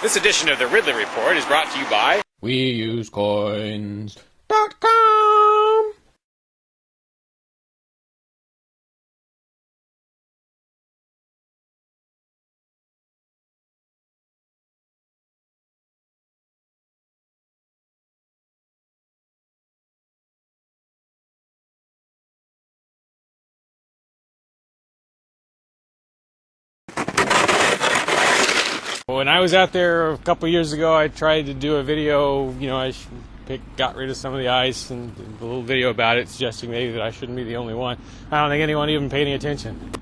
This edition of the Ridley Report is brought to you by WeUseCoins.com. When I was out there a couple years ago, I tried to do a video, I got rid of some of the ice and did a little video about it, suggesting maybe that I shouldn't be the only one. I don't think anyone even paid any attention,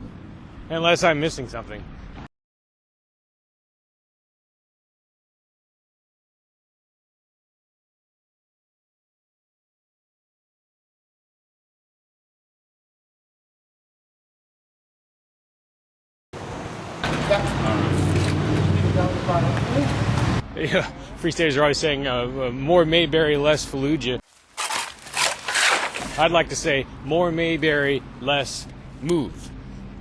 unless I'm missing something. Yeah, Free Staters are always saying more Mayberry, less Fallujah. I'd like to say more Mayberry, less Move.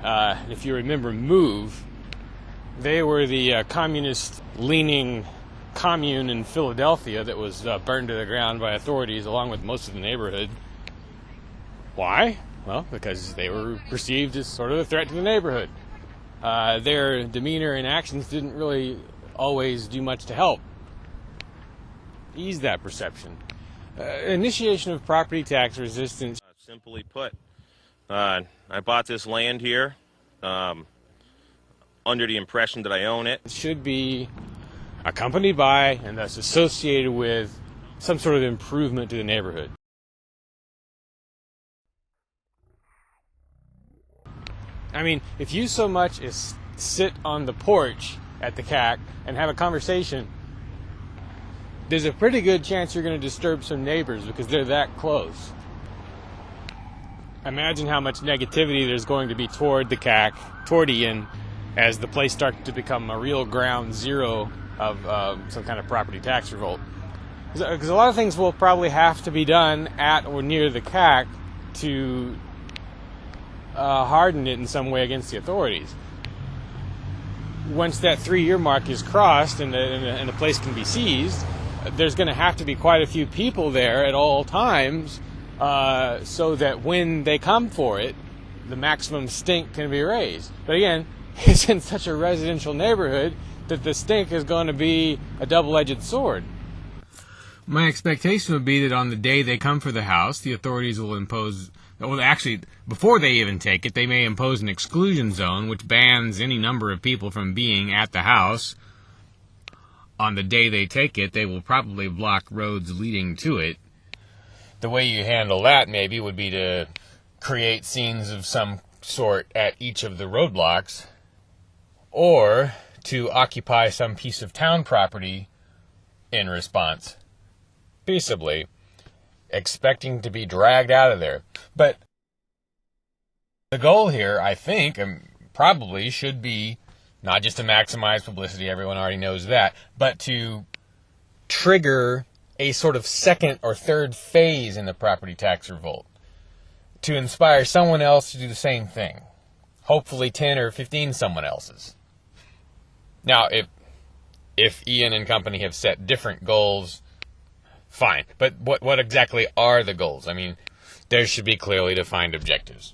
If you remember Move, they were the communist-leaning commune in Philadelphia that was burned to the ground by authorities along with most of the neighborhood. Why? Well, because they were perceived as sort of a threat to the neighborhood. Their demeanor and actions didn't really always do much to help ease that perception. Initiation of property tax resistance. Simply put, I bought this land here under the impression that I own it. It should be accompanied by and thus associated with some sort of improvement to the neighborhood. I mean, if you so much as sit on the porch at the CAC and have a conversation, there's a pretty good chance you're going to disturb some neighbors because they're that close. Imagine how much negativity there's going to be toward the CAC, toward Ian, as the place starts to become a real ground zero of some kind of property tax revolt. Because a lot of things will probably have to be done at or near the CAC to harden it in some way against the authorities. Once that 3-year mark is crossed and the place can be seized, there's going to have to be quite a few people there at all times so that when they come for it, the maximum stink can be raised. But again, it's in such a residential neighborhood that the stink is going to be a double-edged sword. My expectation would be that on the day they come for the house, the authorities will impose... Well, actually, before they even take it, they may impose an exclusion zone, which bans any number of people from being at the house. On the day they take it, they will probably block roads leading to it. The way you handle that, maybe, would be to create scenes of some sort at each of the roadblocks, or to occupy some piece of town property in response, peaceably, expecting to be dragged out of there. But the goal here, I think, probably should be not just to maximize publicity, everyone already knows that, but to trigger a sort of second or third phase in the property tax revolt, to inspire someone else to do the same thing, hopefully 10 or 15 someone else's. Now, if Ian and company have set different goals, fine. But what exactly are the goals? I mean, there should be clearly defined objectives.